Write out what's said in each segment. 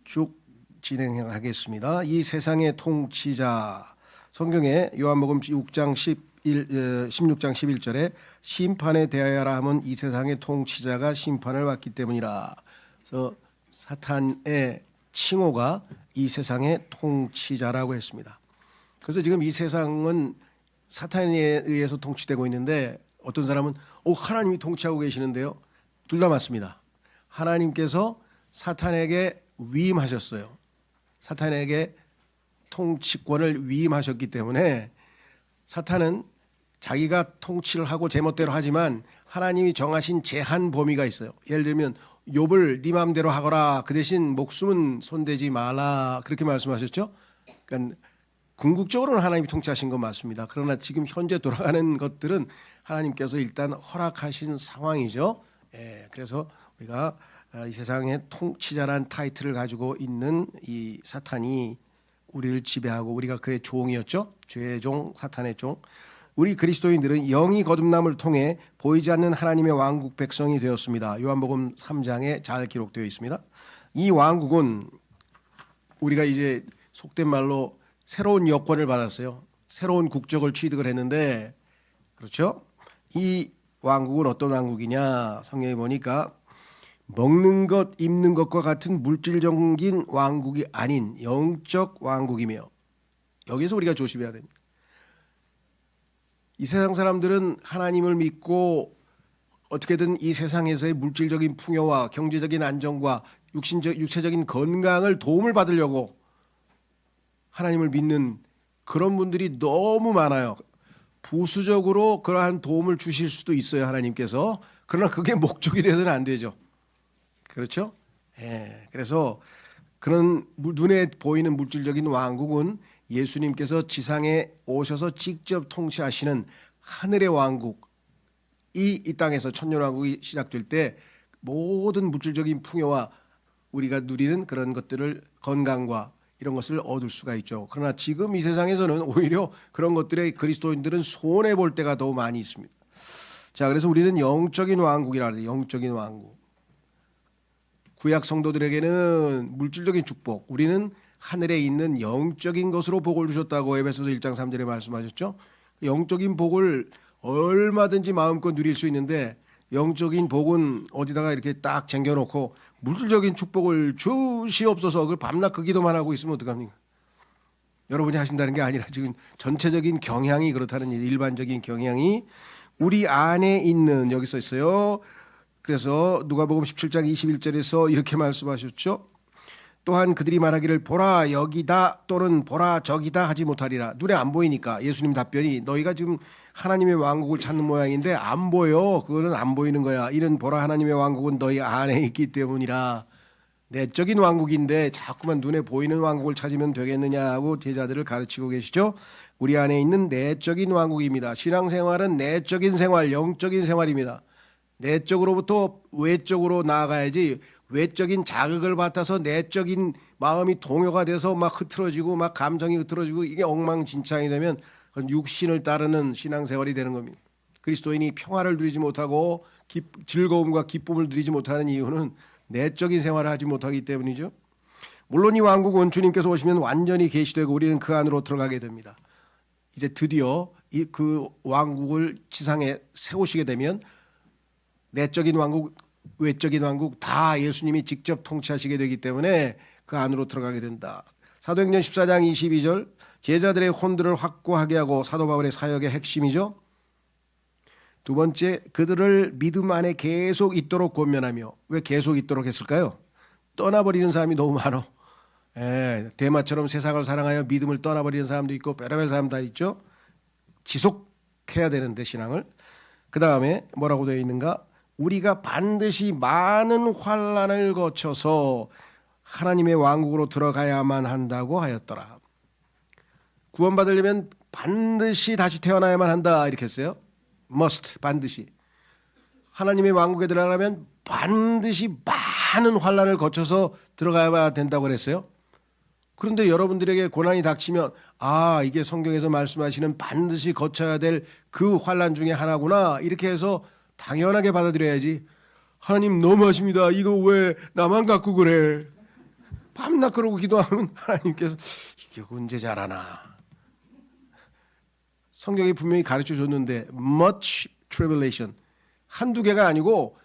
쭉 진행하겠습니다. 이 세상의 통치자, 성경에 요한복음 16장 11절에 심판에 대하여라 하면 이 세상의 통치자가 심판을 받기 때문이라. 그래서 사탄의 칭호가 이 세상의 통치자라고 했습니다. 그래서 지금 이 세상은 사탄에 의해서 통치되고 있는데, 어떤 사람은 하나님이 통치하고 계시는데요. 둘 다 맞습니다. 하나님께서 사탄에게 위임하셨어요. 사탄에게 통치권을 위임하셨기 때문에 사탄은 자기가 통치를 하고 제멋대로 하지만 하나님이 정하신 제한 범위가 있어요. 예를 들면 욥을 네 마음대로 하거라, 그 대신 목숨은 손대지 말라, 그렇게 말씀하셨죠. 그러니까 궁극적으로는 하나님이 통치하신 건 맞습니다. 그러나 지금 현재 돌아가는 것들은 하나님께서 일단 허락하신 상황이죠. 그래서 우리가 이 세상의 통치자란 타이틀을 가지고 있는 이 사탄이 우리를 지배하고 우리가 그의 종이었죠. 죄의 종, 사탄의 종. 우리 그리스도인들은 영이 거듭남을 통해 보이지 않는 하나님의 왕국 백성이 되었습니다. 요한복음 3장에 잘 기록되어 있습니다. 이 왕국은 우리가 이제 속된 말로 새로운 여권을 받았어요. 새로운 국적을 취득을 했는데, 그렇죠? 이 왕국은 어떤 왕국이냐? 성경에 보니까 먹는 것, 입는 것과 같은 물질적인 왕국이 아닌 영적 왕국이며, 여기서 우리가 조심해야 됩니다. 이 세상 사람들은 하나님을 믿고 어떻게든 이 세상에서의 물질적인 풍요와 경제적인 안정과 육체적인 건강을 도움을 받으려고 하나님을 믿는 그런 분들이 너무 많아요. 부수적으로 그러한 도움을 주실 수도 있어요, 하나님께서. 그러나 그게 목적이 되서는 안 되죠. 그렇죠? 그래서 그런 눈에 보이는 물질적인 왕국은 예수님께서 지상에 오셔서 직접 통치하시는 하늘의 왕국이 이 땅에서 천년왕국이 시작될 때 모든 물질적인 풍요와 우리가 누리는 그런 것들을, 건강과 이런 것을 얻을 수가 있죠. 그러나 지금 이 세상에서는 오히려 그런 것들에 그리스도인들은 손해 볼 때가 더 많이 있습니다. 자, 그래서 우리는 영적인 왕국이라 그래요. 영적인 왕국. 구약 성도들에게는 물질적인 축복, 우리는 하늘에 있는 영적인 것으로 복을 주셨다고 에베소서 1장 3절에 말씀하셨죠. 영적인 복을 얼마든지 마음껏 누릴 수 있는데, 영적인 복은 어디다가 이렇게 딱 쟁겨놓고 물질적인 축복을 주시옵소서, 그걸 밤낮 그 기도만 하고 있으면 어떡합니까? 여러분이 하신다는 게 아니라 지금 전체적인 경향이 그렇다는 일, 일반적인 경향이 우리 안에 있는, 여기 써 있어요. 그래서 누가복음 17장 21절에서 이렇게 말씀하셨죠. 또한 그들이 말하기를 보라 여기다 또는 보라 저기다 하지 못하리라. 눈에 안 보이니까. 예수님 답변이, 너희가 지금 하나님의 왕국을 찾는 모양인데 안 보여. 그거는 안 보이는 거야. 이는 보라 하나님의 왕국은 너희 안에 있기 때문이라. 내적인 왕국인데 자꾸만 눈에 보이는 왕국을 찾으면 되겠느냐고 제자들을 가르치고 계시죠. 우리 안에 있는 내적인 왕국입니다. 신앙생활은 내적인 생활, 영적인 생활입니다. 내적으로부터 외적으로 나아가야지, 외적인 자극을 받아서 내적인 마음이 동요가 돼서 막 흐트러지고 막 감정이 흐트러지고 이게 엉망진창이 되면 육신을 따르는 신앙생활이 되는 겁니다. 그리스도인이 평화를 누리지 못하고 즐거움과 기쁨을 누리지 못하는 이유는 내적인 생활을 하지 못하기 때문이죠. 물론 이 왕국은 주님께서 오시면 완전히 계시되고 우리는 그 안으로 들어가게 됩니다. 이제 드디어 그 왕국을 지상에 세우시게 되면 내적인 왕국, 외적인 왕국 다 예수님이 직접 통치하시게 되기 때문에 그 안으로 들어가게 된다. 사도행전 14장 22절, 제자들의 혼들을 확고하게 하고, 사도 바울의 사역의 핵심이죠. 두 번째, 그들을 믿음 안에 계속 있도록 권면하며. 왜 계속 있도록 했을까요? 떠나버리는 사람이 너무 많아. 대마처럼 세상을 사랑하여 믿음을 떠나버리는 사람도 있고 별의별 사람 다 있죠. 지속해야 되는데 신앙을. 그 다음에 뭐라고 되어 있는가? 우리가 반드시 많은 환난을 거쳐서 하나님의 왕국으로 들어가야만 한다고 하였더라. 구원받으려면 반드시 다시 태어나야만 한다, 이렇게 했어요. must, 반드시. 하나님의 왕국에 들어가려면 반드시 많은 환난을 거쳐서 들어가야 된다고 그랬어요. 그런데 여러분들에게 고난이 닥치면, 이게 성경에서 말씀하시는 반드시 거쳐야 될 그 환난 중에 하나구나, 이렇게 해서 당연하게 받아들여야지. 하나님 너무하십니다. 이거 왜 나만 갖고 그래? 밤낮 그러고 기도하면 하나님께서 이게 언제 자라나. 성경이 분명히 가르쳐 줬는데 much tribulation 한두 개가 아니고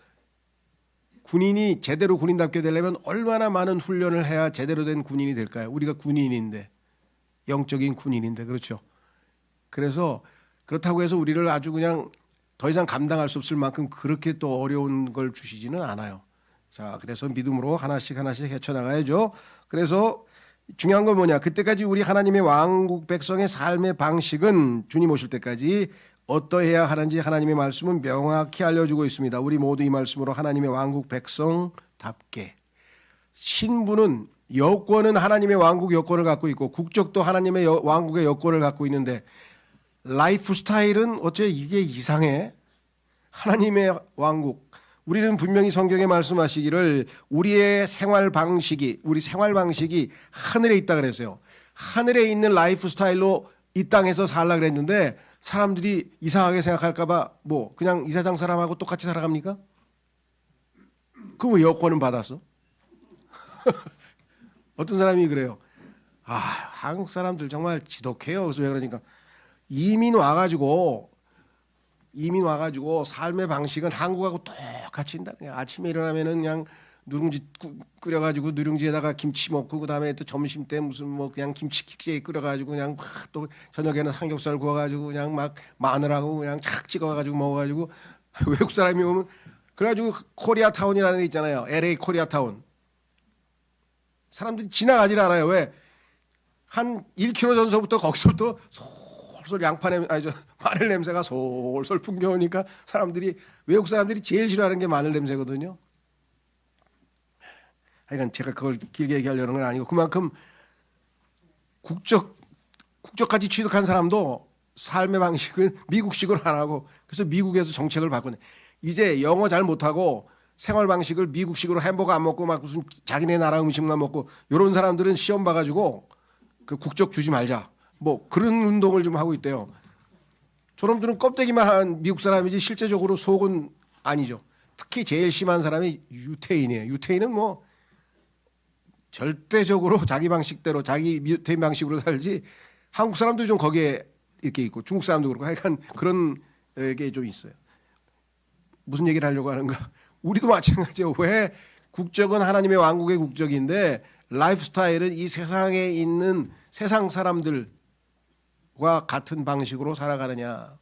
군인이 제대로 군인답게 되려면 얼마나 많은 훈련을 해야 제대로 된 군인이 될까요? 우리가 군인인데 영적인 군인인데 그렇죠. 그래서 그렇다고 해서 우리를 아주 그냥 더 이상 감당할 수 없을 만큼 그렇게 또 어려운 걸 주시지는 않아요. 자, 그래서 믿음으로 하나씩 헤쳐나가야죠. 그래서 중요한 건 뭐냐? 그때까지 우리 하나님의 왕국 백성의 삶의 방식은 주님 오실 때까지 어떠해야 하는지 하나님의 말씀은 명확히 알려주고 있습니다. 우리 모두 이 말씀으로 하나님의 왕국 백성답게 신분은 여권은 하나님의 왕국 여권을 갖고 있고 국적도 하나님의 왕국의 여권을 갖고 있는데 라이프 스타일은 어째 이게 이상해? 하나님의 왕국 우리는 분명히 성경에 말씀하시기를 우리 생활 방식이 하늘에 있다 그랬어요. 하늘에 있는 라이프 스타일로 이 땅에서 살라 그랬는데 사람들이 이상하게 생각할까봐 뭐 그냥 이 세상 사람하고 똑같이 살아갑니까? 그럼 왜 여권은 받았어? 어떤 사람이 그래요. 아, 한국 사람들 정말 지독해요. 그래서 왜 그러니까 이민 와가지고 삶의 방식은 한국하고 똑같이 한다. 아침에 일어나면은 그냥 누룽지 끓여가지고 누룽지에다가 김치 먹고 그다음에 또 점심 때 무슨 뭐 그냥 김치 끓여가지고 그냥 막 또 저녁에는 삼겹살 구워가지고 그냥 막 마늘하고 그냥 착 찍어가지고 먹어가지고 외국 사람이 오면 그래가지고 코리아타운이라는 데 있잖아요. LA 코리아타운. 사람들이 지나가질 않아요. 왜? 한 1km 전서부터 거기서부터 솔솔 양파 냄새, 마늘 냄새가 솔솔 풍겨오니까 외국 사람들이 제일 싫어하는 게 마늘 냄새거든요. 하여간 제가 그걸 길게 얘기하려는 건 아니고 그만큼 국적까지 취득한 사람도 삶의 방식은 미국식으로 안 하고 그래서 미국에서 정책을 바꾸네. 이제 영어 잘 못하고 생활 방식을 미국식으로 햄버거 안 먹고 막 무슨 자기네 나라 음식만 먹고 이런 사람들은 시험 봐가지고 그 국적 주지 말자. 뭐 그런 운동을 좀 하고 있대요. 저놈들은 껍데기만 한 미국 사람이지 실제적으로 속은 아니죠. 특히 제일 심한 사람이 유태인이에요. 유태인은 뭐 절대적으로 자기 방식대로 자기 유태인 방식으로 살지 한국 사람도 좀 거기에 이렇게 있고 중국 사람도 그렇고 하여간 그런 게 좀 있어요. 무슨 얘기를 하려고 하는가? 우리도 마찬가지예요. 왜 국적은 하나님의 왕국의 국적인데 라이프 스타일은 이 세상에 있는 세상 사람들과 같은 방식으로 살아가느냐.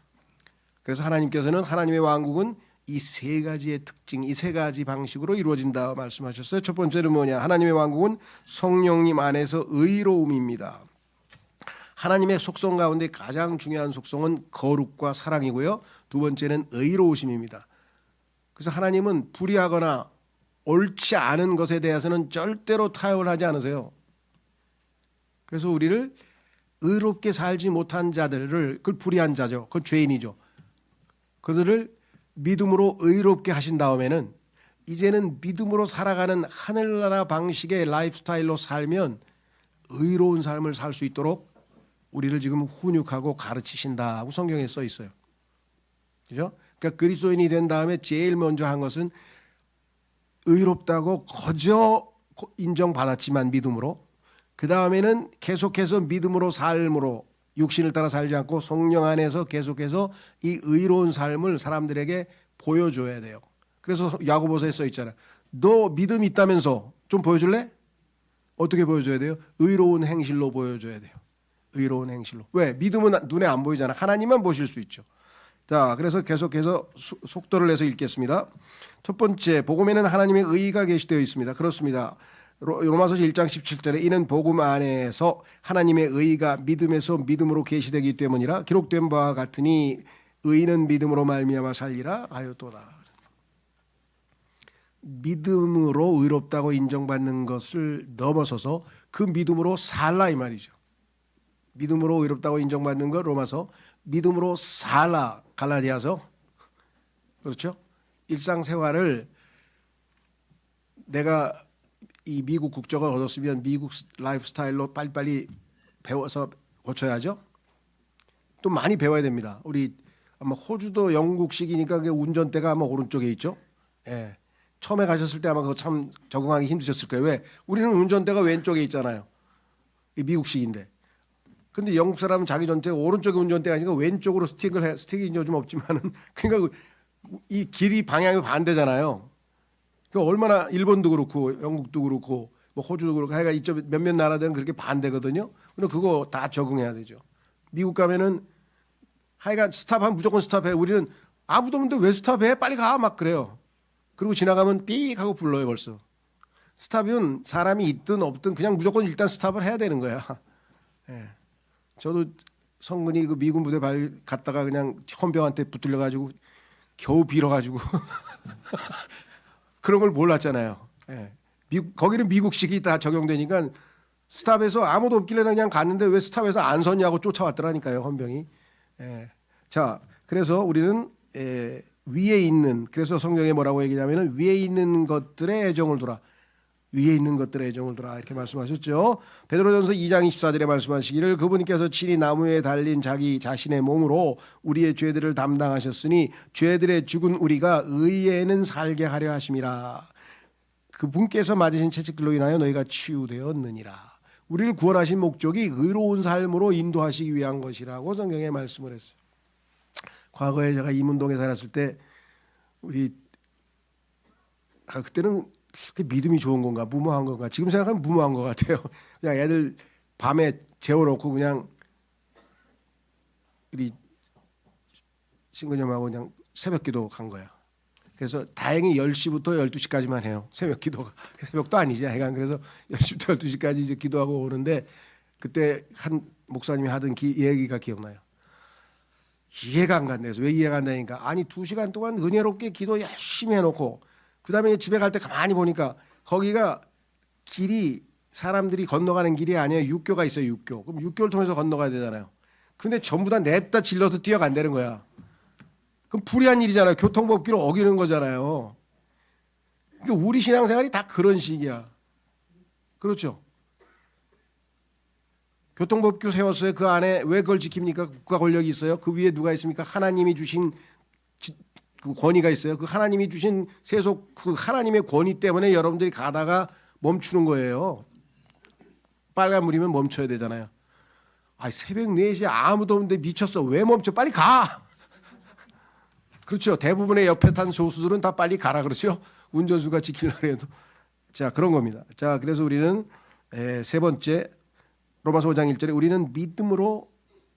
그래서 하나님께서는 하나님의 왕국은 이 세 가지의 특징, 이 세 가지 방식으로 이루어진다 말씀하셨어요. 첫 번째는 뭐냐? 하나님의 왕국은 성령님 안에서 의로움입니다. 하나님의 속성 가운데 가장 중요한 속성은 거룩과 사랑이고요. 두 번째는 의로우심입니다. 그래서 하나님은 불의하거나 옳지 않은 것에 대해서는 절대로 타협을 하지 않으세요. 그래서 우리를 의롭게 살지 못한 자들을 그걸 불의한 자죠. 그건 죄인이죠. 그들을 믿음으로 의롭게 하신 다음에는 이제는 믿음으로 살아가는 하늘나라 방식의 라이프 스타일로 살면 의로운 삶을 살 수 있도록 우리를 지금 훈육하고 가르치신다고 성경에 써 있어요. 그죠? 그러니까 그리스도인이 된 다음에 제일 먼저 한 것은 의롭다고 거저 인정받았지만 믿음으로 그 다음에는 계속해서 믿음으로 삶으로 육신을 따라 살지 않고 성령 안에서 계속해서 이 의로운 삶을 사람들에게 보여줘야 돼요. 그래서 야고보서에 써 있잖아. 너 믿음 있다면서 좀 보여줄래? 어떻게 보여줘야 돼요? 의로운 행실로 보여줘야 돼요. 의로운 행실로. 왜? 믿음은 눈에 안 보이잖아. 하나님만 보실 수 있죠. 자, 그래서 계속해서 속도를 내서 읽겠습니다. 첫 번째, 복음에는 하나님의 의가 계시되어 있습니다. 그렇습니다. 로마서 1장 17절에 이는 복음 안에서 하나님의 의가 믿음에서 믿음으로 계시되기 때문이라 기록된 바와 같으니 의는 믿음으로 말미암아 살리라 하였도다. 믿음으로 의롭다고 인정받는 것을 넘어서서 그 믿음으로 살라 이 말이죠. 믿음으로 의롭다고 인정받는 것 로마서, 믿음으로 살라 갈라디아서. 그렇죠? 일상생활을 내가 이 미국 국적을 얻었으면 미국 라이프 스타일로 빨리빨리 배워서 고쳐야죠. 또 많이 배워야 됩니다. 우리 아마 호주도 영국식이니까 그 운전대가 아마 오른쪽에 있죠. 예. 처음에 가셨을 때 아마 그거 참 적응하기 힘드셨을 거예요. 왜? 우리는 운전대가 왼쪽에 있잖아요. 이 미국식인데. 근데 영국 사람은 자기 전체 오른쪽에 운전대가 아니니까 왼쪽으로 스틱이 요즘 없지만은 그러니까 이 길이 방향이 반대잖아요. 그 얼마나 일본도 그렇고 영국도 그렇고 뭐 호주도 그렇고 하여간 이쪽 몇몇 나라들은 그렇게 반대거든요. 근데 그거 다 적응해야 되죠. 미국 가면은 하여간 스탑하면 무조건 스탑해. 우리는 아무도 없는데 왜 스탑해? 빨리 가 막 그래요. 그리고 지나가면 삑 하고 불러요 벌써. 스탑은 사람이 있든 없든 그냥 무조건 일단 스탑을 해야 되는 거야. 예. 저도 성근이 그 미군 부대 갔다가 그냥 헌병한테 붙들려 가지고 겨우 빌어가지고 그런 걸 몰랐잖아요. 예. 거기는 미국식이 다 적용되니까 스탑에서 아무도 없길래 그냥 갔는데 왜 스탑에서 안 섰냐고 쫓아왔더라니까요 헌병이. 예. 자, 그래서 우리는 위에 있는, 그래서 성경에 뭐라고 얘기하냐면은 위에 있는 것들의 애정을 두라. 위에 있는 것들의 애정을 두라 이렇게 말씀하셨죠. 베드로전서 2장 24절에 말씀하시기를 그분께서 친히 나무에 달린 자기 자신의 몸으로 우리의 죄들을 담당하셨으니 죄들의 죽은 우리가 의에는 살게 하려 하심이라. 그분께서 맞으신 채찍들로 인하여 너희가 치유되었느니라. 우리를 구원하신 목적이 의로운 삶으로 인도하시기 위한 것이라고 성경에 말씀을 했어요. 과거에 제가 이문동에 살았을 때 우리 그때는 믿음이 좋은 건가 무모한 건가 지금 생각하면 무모한 것 같아요. 그냥 애들 밤에 재워놓고 그냥 우리 신근님하고 그냥 새벽기도 간 거야. 그래서 다행히 10시부터 12시까지만 해요. 새벽기도가. 새벽도 아니지. 하여간 그래서 10시부터 12시까지 이제 기도하고 오는데 그때 한 목사님이 하던 얘기가 기억나요. 이해가 안 간다. 그래서 왜 이해가 안 되니까 아니 2시간 동안 은혜롭게 기도 열심히 해놓고 그 다음에 집에 갈 때 가만히 보니까 거기가 길이 사람들이 건너가는 길이 아니에요. 육교가 있어요. 육교. 그럼 육교를 통해서 건너가야 되잖아요. 근데 전부 다 냅다 질러서 뛰어간다는 거야. 그럼 불의한 일이잖아요. 교통법규를 어기는 거잖아요. 그러니까 우리 신앙생활이 다 그런 식이야. 그렇죠. 교통법규 세웠어요. 그 안에 왜 그걸 지킵니까? 국가 권력이 있어요. 그 위에 누가 있습니까? 하나님이 주신 그 권위가 있어요. 그 하나님이 주신 세속 그 하나님의 권위 때문에 여러분들이 가다가 멈추는 거예요. 빨간불이면 멈춰야 되잖아요. 아, 새벽 4시에 아무도 없는데 미쳤어. 왜 멈춰? 빨리 가. 그렇죠. 대부분의 옆에 탄 소수들은 다 빨리 가라 그렇죠. 운전수가 지키려고 해도. 자, 그런 겁니다. 자, 그래서 우리는 세 번째 로마서 5장 1절에 우리는 믿음으로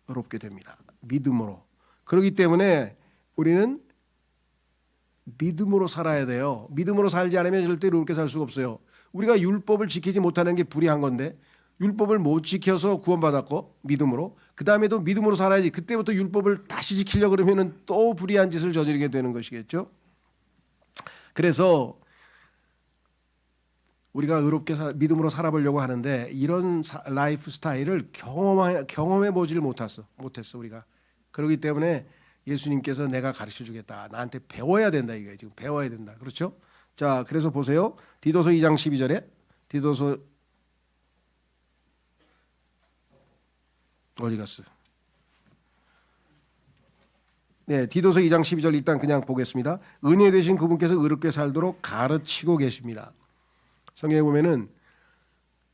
의롭게 됩니다. 믿음으로. 그렇기 때문에 우리는 믿음으로 살아야 돼요. 믿음으로 살지 않으면 절대 의롭게 살 수가 없어요. 우리가 율법을 지키지 못하는 게 불의한 건데 율법을 못 지켜서 구원받았고 믿음으로 그 다음에도 믿음으로 살아야지. 그때부터 율법을 다시 지키려고 그러면 또 불의한 짓을 저지르게 되는 것이겠죠. 그래서 우리가 의롭게 믿음으로 살아보려고 하는데 이런 라이프 스타일을 경험해 보지를 못했어 우리가. 그렇기 때문에 예수님께서 내가 가르쳐 주겠다. 나한테 배워야 된다 이거예요. 지금 배워야 된다. 그렇죠? 자, 그래서 보세요. 디도서 2장 12절에 디도서 어디 갔어요? 네, 디도서 2장 12절 일단 그냥 보겠습니다. 은혜 되신 그분께서 의롭게 살도록 가르치고 계십니다. 성경에 보면은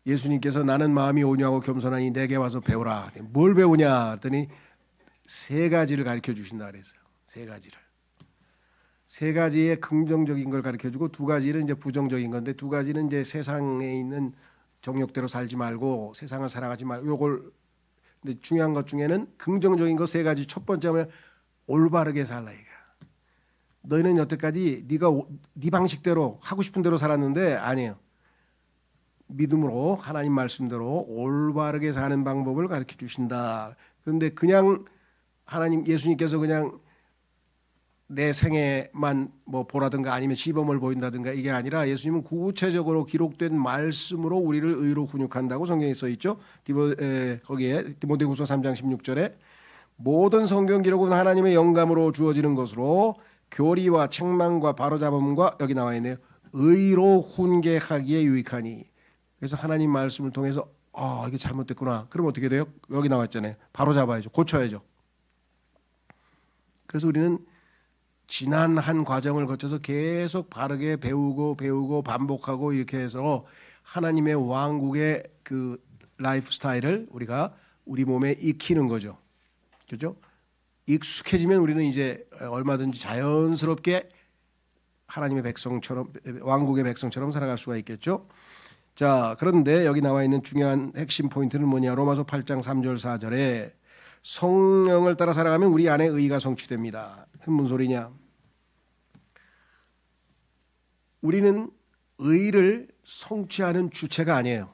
예수님께서 나는 마음이 온유하고 겸손하니 내게 와서 배우라. 뭘 배우냐 했더니 세 가지를 가르쳐 주신다 그랬어요. 세 가지를. 세 가지의 긍정적인 걸 가르쳐 주고 두 가지는 이제 부정적인 건데 두 가지는 이제 세상에 있는 정욕대로 살지 말고 세상을 사랑하지 말고 요걸 근데 중요한 것 중에는 긍정적인 거 세 가지. 첫 번째는 올바르게 살라 이거야. 너희는 여태까지 네가 네 방식대로 하고 싶은 대로 살았는데 아니에요. 믿음으로 하나님 말씀대로 올바르게 사는 방법을 가르쳐 주신다. 그런데 그냥 하나님 예수님께서 그냥 내 생애만 뭐 보라든가 아니면 시범을 보인다든가 이게 아니라 예수님은 구체적으로 기록된 말씀으로 우리를 의로 훈육한다고 성경에 써 있죠. 거기에 디모데후서 3장 16절에 모든 성경 기록은 하나님의 영감으로 주어지는 것으로 교리와 책망과 바로잡음과 여기 나와 있네요. 의로 훈계하기에 유익하니. 그래서 하나님 말씀을 통해서 이게 잘못됐구나. 그럼 어떻게 돼요? 여기 나와 있잖아요. 바로잡아야죠. 고쳐야죠. 그래서 우리는 지난 한 과정을 거쳐서 계속 바르게 배우고 반복하고 이렇게 해서 하나님의 왕국의 그 라이프 스타일을 우리가 우리 몸에 익히는 거죠. 그렇죠? 익숙해지면 우리는 이제 얼마든지 자연스럽게 하나님의 백성처럼 왕국의 백성처럼 살아갈 수가 있겠죠. 자, 그런데 여기 나와 있는 중요한 핵심 포인트는 뭐냐? 로마서 8장 3절 4절에 성령을 따라 살아가면 우리 안에 의가 성취됩니다. 무슨 소리냐? 우리는 의를 성취하는 주체가 아니에요.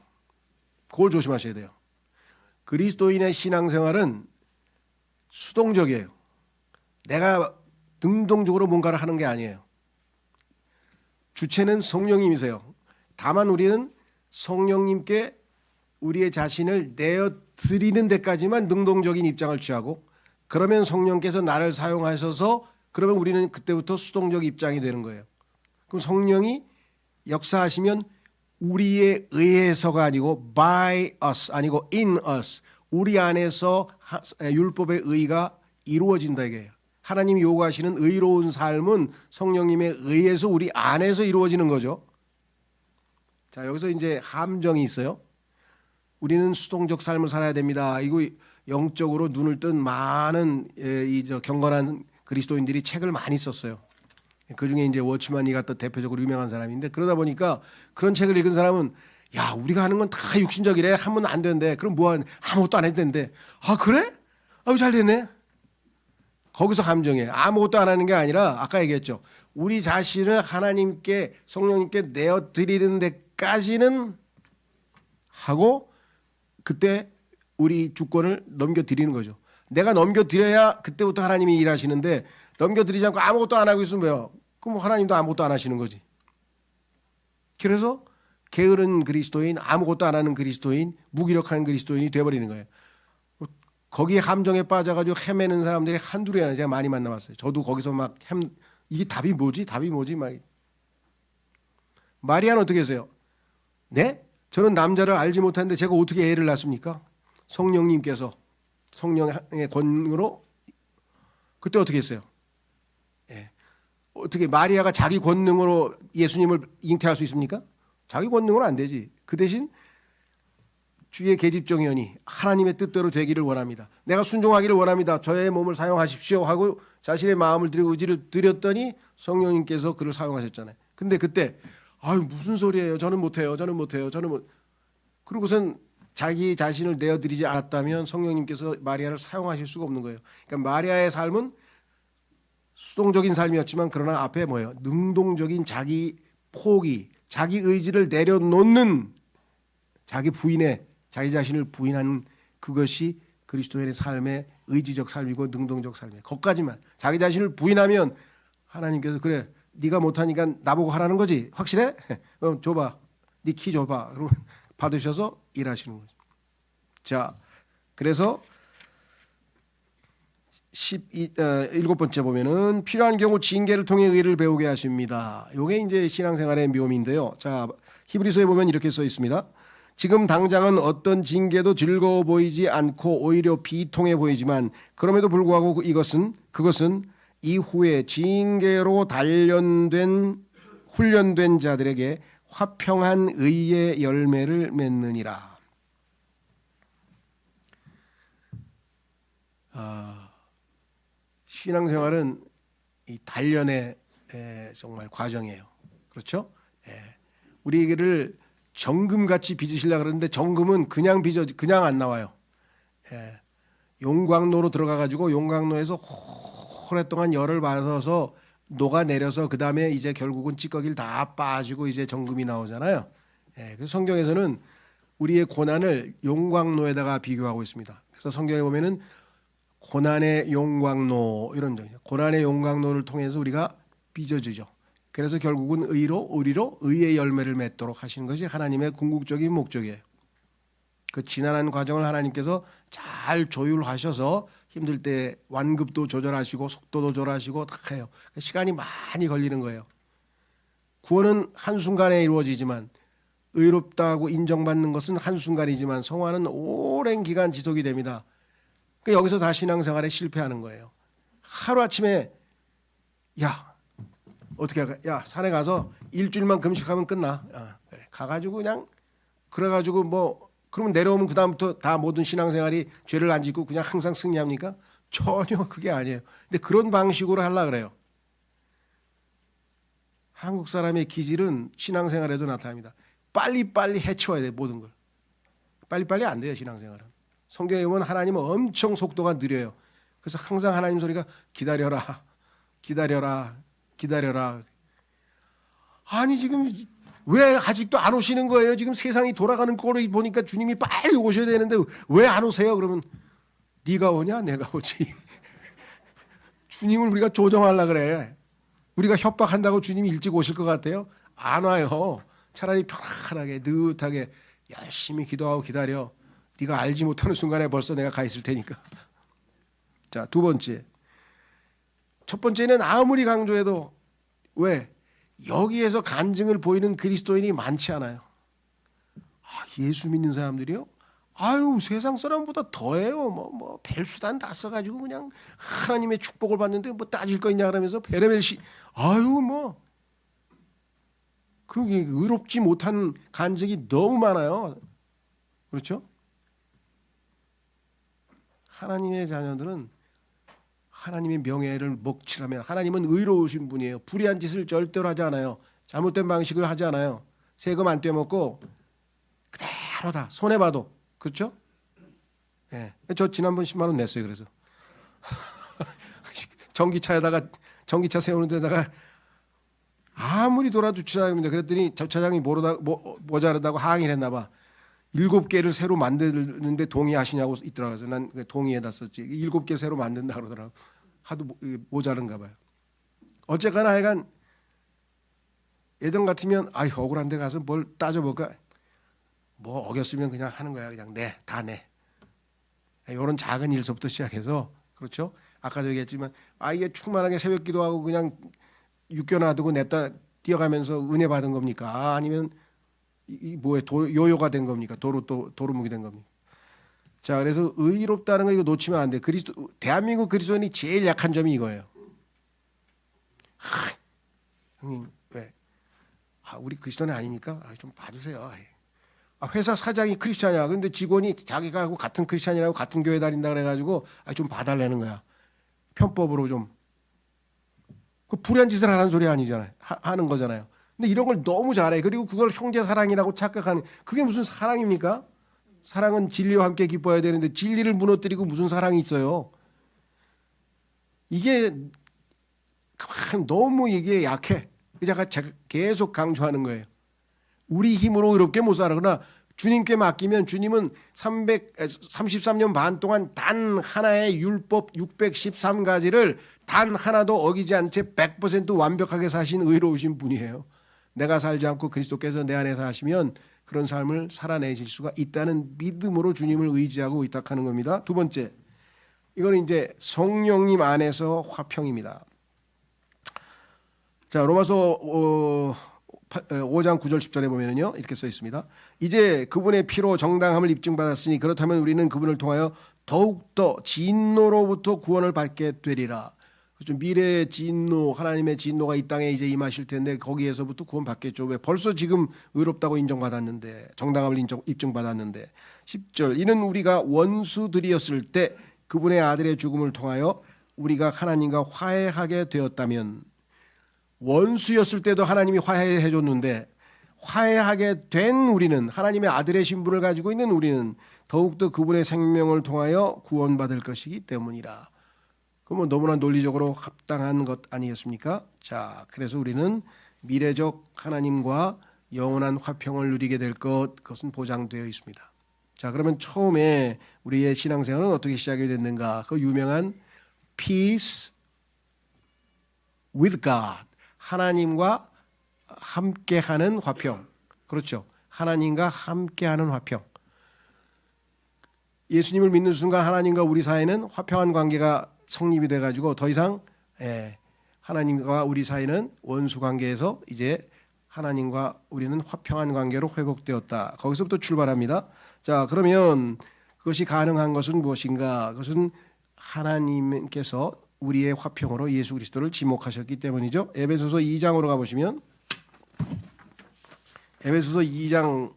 그걸 조심하셔야 돼요. 그리스도인의 신앙생활은 수동적이에요. 내가 능동적으로 뭔가를 하는 게 아니에요. 주체는 성령님이세요. 다만 우리는 성령님께 우리의 자신을 내어드리는 데까지만 능동적인 입장을 취하고, 그러면 성령께서 나를 사용하셔서 그러면 우리는 그때부터 수동적 입장이 되는 거예요. 그럼 성령이 역사하시면 우리에 의해서가 아니고 by us, 아니고 in us, 우리 안에서 율법의 의가 이루어진다 이게요. 하나님이 요구하시는 의로운 삶은 성령님에 의해서 우리 안에서 이루어지는 거죠. 자, 여기서 이제 함정이 있어요. 우리는 수동적 삶을 살아야 됩니다. 이거 영적으로 눈을 뜬 많은 경건한 그리스도인들이 책을 많이 썼어요. 그 중에 이제 워치만 이가 대표적으로 유명한 사람인데, 그러다 보니까 그런 책을 읽은 사람은 야, 우리가 하는 건 다 육신적이래. 하면 안 되는데. 그럼 아무것도 안 해도 되는데. 아, 그래? 아유, 잘 됐네. 거기서 함정이에요. 아무것도 안 하는 게 아니라 아까 얘기했죠. 우리 자신을 하나님께 성령님께 내어드리는 데까지는 하고 그때 우리 주권을 넘겨드리는 거죠. 내가 넘겨드려야 그때부터 하나님이 일하시는데 넘겨드리지 않고 아무것도 안 하고 있으면 왜요? 그럼 하나님도 아무것도 안 하시는 거지. 그래서 게으른 그리스도인, 아무것도 안 하는 그리스도인, 무기력한 그리스도인이 돼버리는 거예요. 거기에 함정에 빠져가지고 헤매는 사람들이 한둘이 아니라 제가 많이 만나봤어요. 저도 거기서 막 이게 답이 뭐지? 막. 마리아는 어떻게 했어요? 네? 저는 남자를 알지 못하는데 제가 어떻게 애를 낳습니까? 성령님께서 성령의 권능으로. 그때 어떻게 했어요? 예. 어떻게 마리아가 자기 권능으로 예수님을 잉태할 수 있습니까? 자기 권능으로 안 되지. 그 대신 주의 계집종이오니 하나님의 뜻대로 되기를 원합니다. 내가 순종하기를 원합니다. 저의 몸을 사용하십시오 하고 자신의 마음을 드리고 의지를 드렸더니 성령님께서 그를 사용하셨잖아요. 근데 그때 아유 무슨 소리예요? 저는 못해요. 그러고선 자기 자신을 내어드리지 않았다면 성령님께서 마리아를 사용하실 수가 없는 거예요. 그러니까 마리아의 삶은 수동적인 삶이었지만 그러나 앞에 뭐예요? 능동적인 자기 포기, 자기 의지를 내려놓는 자기 자신을 부인하는 그것이 그리스도인의 삶의 의지적 삶이고 능동적 삶이에요. 거기까지만. 자기 자신을 부인하면 하나님께서 그래 네가 못하니까 나보고 하라는 거지. 확실해? 그럼 줘봐. 네 키 줘봐. 그럼 받으셔서 일하시는 거죠. 자, 그래서 7번째 보면은 필요한 경우 징계를 통해 의를 배우게 하십니다. 이게 이제 신앙생활의 묘미인데요. 자, 히브리서에 보면 이렇게 써 있습니다. 지금 당장은 어떤 징계도 즐거워 보이지 않고 오히려 비통해 보이지만 그럼에도 불구하고 그것은 이후에 징계로 훈련된 자들에게 화평한 의의 열매를 맺느니라. 신앙생활은 이 단련의 정말 과정이에요. 그렇죠? 우리를 정금같이 빚으시려고 그러는데 정금은 그냥 안 나와요. 용광로로 들어가가지고 용광로에서 오랫동안 열을 받아서 녹아내려서 그 다음에 이제 결국은 찌꺼기를 다 빠지고 이제 정금이 나오잖아요. 그래서 성경에서는 우리의 고난을 용광로에다가 비교하고 있습니다. 그래서 성경에 보면은 고난의 용광로 이런 점, 고난의 용광로를 통해서 우리가 빚어지죠. 그래서 결국은 의리로 의의 열매를 맺도록 하시는 것이 하나님의 궁극적인 목적이에요. 그 지난한 과정을 하나님께서 잘 조율하셔서 힘들 때 완급도 조절하시고 속도도 조절하시고 다 해요. 시간이 많이 걸리는 거예요. 구원은 한순간에 이루어지지만 의롭다고 인정받는 것은 한순간이지만 성화는 오랜 기간 지속이 됩니다. 여기서 다 신앙생활에 실패하는 거예요. 하루아침에 야 어떻게 할까? 야 산에 가서 일주일만 금식하면 끝나. 그래. 가가지고 그냥 그래가지고 뭐 그러면 내려오면 그 다음부터 다 모든 신앙생활이 죄를 안 짓고 그냥 항상 승리합니까? 전혀 그게 아니에요. 근데 그런 방식으로 하려 그래요. 한국 사람의 기질은 신앙생활에도 나타납니다. 빨리빨리 해치워야 돼 모든 걸. 빨리빨리 안 돼요 신앙생활은. 성경에 보면 하나님은 엄청 속도가 느려요. 그래서 항상 하나님 소리가 기다려라, 기다려라, 기다려라. 아니 지금 왜 아직도 안 오시는 거예요? 지금 세상이 돌아가는 꼴을 보니까 주님이 빨리 오셔야 되는데 왜 안 오세요? 그러면 네가 오냐? 내가 오지. 주님을 우리가 조정하려 그래. 우리가 협박한다고 주님이 일찍 오실 것 같아요? 안 와요. 차라리 편안하게 느긋하게 열심히 기도하고 기다려. 네가 알지 못하는 순간에 벌써 내가 가 있을 테니까. 자, 두 번째. 첫 번째는 아무리 강조해도 왜? 여기에서 간증을 보이는 그리스도인이 많지 않아요. 예수 믿는 사람들이요? 아유 세상 사람보다 더해요. 뭐 벨수단 다 써가지고 그냥 하나님의 축복을 받는데 뭐 따질 거 있냐 그러면서 베레벨시 아유 뭐 그게 의롭지 못한 간증이 너무 많아요. 그렇죠? 하나님의 자녀들은 하나님의 명예를 먹칠하면 하나님은 의로우신 분이에요. 불의한 짓을 절대로 하지 않아요. 잘못된 방식을 하지 않아요. 세금 안 떼먹고 그대로다. 손해봐도. 그렇죠? 예. 저 지난번 10만 원 냈어요. 그래서 전기차 세우는 데다가 아무리 돌아도 주차장입니다. 그랬더니 주차장이 모자르다고 항의를 했나 봐. 7개를 새로 만드는데 동의하시냐고 있더라고요. 난 동의해다 썼지. 7개 새로 만든다 그러더라고. 하도 모자른가 봐요. 어쨌거나 하여간 예전 같으면 억울한 데 가서 뭘 따져볼까? 뭐 어겼으면 그냥 하는 거야. 그냥 다 내. 이런 작은 일서부터 시작해서 그렇죠? 아까도 얘기했지만 이게 충만하게 새벽 기도하고 그냥 육겨놔두고 냅다 뛰어가면서 은혜 받은 겁니까? 아니면 이 뭐에 요요가 된 겁니까? 도루묵이 된 겁니까? 자, 그래서 의롭다는 거 이거 놓치면 안 돼. 대한민국 그리스도인이 제일 약한 점이 이거예요. 형님 왜? 우리 그리스도인 아닙니까? 좀 봐주세요. 회사 사장이 크리스찬이야. 근데 직원이 자기가 하고 같은 크리스찬이라고 같은 교회 다닌다 그래가지고 좀 봐달라는 거야. 편법으로 좀. 그 불의한 짓을 하는 소리 아니잖아요. 하는 거잖아요. 근데 이런 걸 너무 잘해. 그리고 그걸 형제 사랑이라고 착각하는 그게 무슨 사랑입니까? 사랑은 진리와 함께 기뻐야 되는데 진리를 무너뜨리고 무슨 사랑이 있어요? 이게 너무 이게 약해. 제가 계속 강조하는 거예요. 우리 힘으로 의롭게 못 살아. 그러나 주님께 맡기면 주님은 33년 반 동안 단 하나의 율법 613가지를 단 하나도 어기지 않은 채 100% 완벽하게 사신 의로우신 분이에요. 내가 살지 않고 그리스도께서 내 안에 사시면 그런 삶을 살아내실 수가 있다는 믿음으로 주님을 의지하고 의탁하는 겁니다. 두 번째, 이거는 이제 성령님 안에서 화평입니다. 자, 로마서 5장 9절 10절에 보면은요 이렇게 써 있습니다. 이제 그분의 피로 정당함을 입증받았으니 그렇다면 우리는 그분을 통하여 더욱더 진노로부터 구원을 받게 되리라. 그렇죠? 미래의 진노, 하나님의 진노가 이 땅에 이제 임하실 텐데 거기에서부터 구원받겠죠. 왜? 벌써 지금 의롭다고 인정받았는데, 정당함을 입증받았는데. 10절, 이는 우리가 원수들이었을 때 그분의 아들의 죽음을 통하여 우리가 하나님과 화해하게 되었다면, 원수였을 때도 하나님이 화해해 줬는데 화해하게 된 우리는, 하나님의 아들의 신분을 가지고 있는 우리는 더욱더 그분의 생명을 통하여 구원받을 것이기 때문이라. 그러면 너무나 논리적으로 합당한 것 아니겠습니까? 자, 그래서 우리는 미래적 하나님과 영원한 화평을 누리게 될 그것은 보장되어 있습니다. 자, 그러면 처음에 우리의 신앙생활은 어떻게 시작이 됐는가? 그 유명한 peace with God, 하나님과 함께하는 화평. 그렇죠? 하나님과 함께하는 화평. 예수님을 믿는 순간 하나님과 우리 사이는 화평한 관계가 성립이 돼가지고 더 이상 하나님과 우리 사이는 원수 관계에서 이제 하나님과 우리는 화평한 관계로 회복되었다. 거기서부터 출발합니다. 자, 그러면 그것이 가능한 것은 무엇인가? 그것은 하나님께서 우리의 화평으로 예수 그리스도를 지목하셨기 때문이죠. 에베소서 2장으로 가보시면 에베소서 2장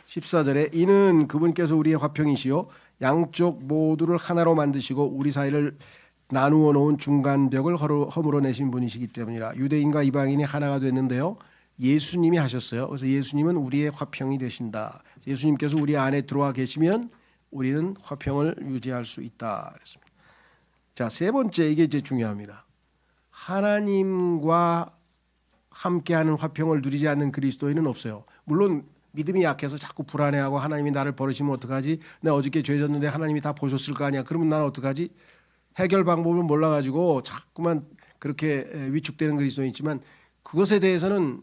14절에 이는 그분께서 우리의 화평이시요 양쪽 모두를 하나로 만드시고 우리 사이를 나누어 놓은 중간벽을 허물어 내신 분이시기 때문이라. 유대인과 이방인이 하나가 됐는데요. 예수님이 하셨어요. 그래서 예수님은 우리의 화평이 되신다. 예수님께서 우리 안에 들어와 계시면 우리는 화평을 유지할 수 있다. 그랬습니다. 자, 세 번째, 이게 이제 중요합니다. 하나님과 함께하는 화평을 누리지 않는 그리스도인은 없어요. 물론 믿음이 약해서 자꾸 불안해하고 하나님이 나를 버리시면 어떡하지? 내가 어저께 죄 졌는데 하나님이 다 보셨을 거 아니야. 그러면 나는 어떡하지? 해결 방법을 몰라가지고 자꾸만 그렇게 위축되는 그리스도인이 있지만 그것에 대해서는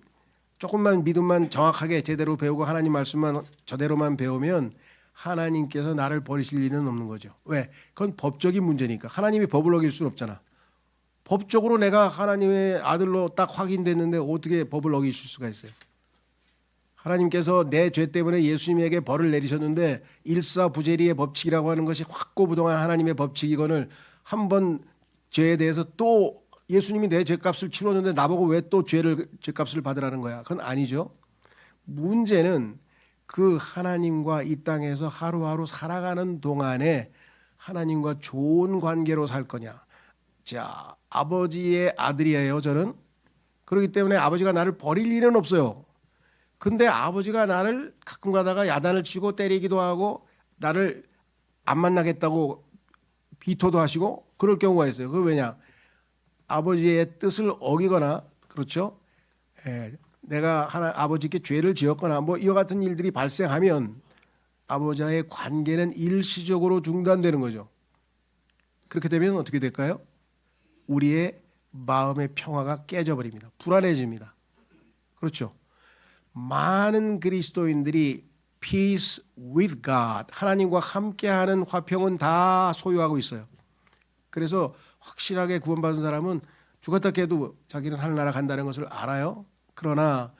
조금만 믿음만 정확하게 제대로 배우고 하나님 말씀만 저대로만 배우면 하나님께서 나를 버리실 일은 없는 거죠. 왜? 그건 법적인 문제니까. 하나님이 법을 어길 수는 없잖아. 법적으로 내가 하나님의 아들로 딱 확인됐는데 어떻게 법을 어기실 수가 있어요? 하나님께서 내 죄 때문에 예수님에게 벌을 내리셨는데 일사부재리의 법칙이라고 하는 것이 확고부동한 하나님의 법칙이건을 한 번 죄에 대해서 또 예수님이 내 죄값을 치렀는데 나보고 왜 또 죄값을 받으라는 거야? 그건 아니죠. 문제는 그 하나님과 이 땅에서 하루하루 살아가는 동안에 하나님과 좋은 관계로 살 거냐. 자, 아버지의 아들이에요, 저는. 그렇기 때문에 아버지가 나를 버릴 일은 없어요. 근데 아버지가 나를 가끔 가다가 야단을 치고 때리기도 하고 나를 안 만나겠다고 비토도 하시고 그럴 경우가 있어요. 그 왜냐? 아버지의 뜻을 어기거나 그렇죠? 내가 아버지께 죄를 지었거나 뭐 이와 같은 일들이 발생하면 아버지와의 관계는 일시적으로 중단되는 거죠. 그렇게 되면 어떻게 될까요? 우리의 마음의 평화가 깨져버립니다. 불안해집니다. 그렇죠? 많은 그리스도인들이 peace with God, 하나님과 함께하는 화평은 다 소유하고 있어요. 그래서 확실하게 구원받은 사람은 죽었다 깨도 자기는 하늘나라 간다는 것을 알아요. 그러나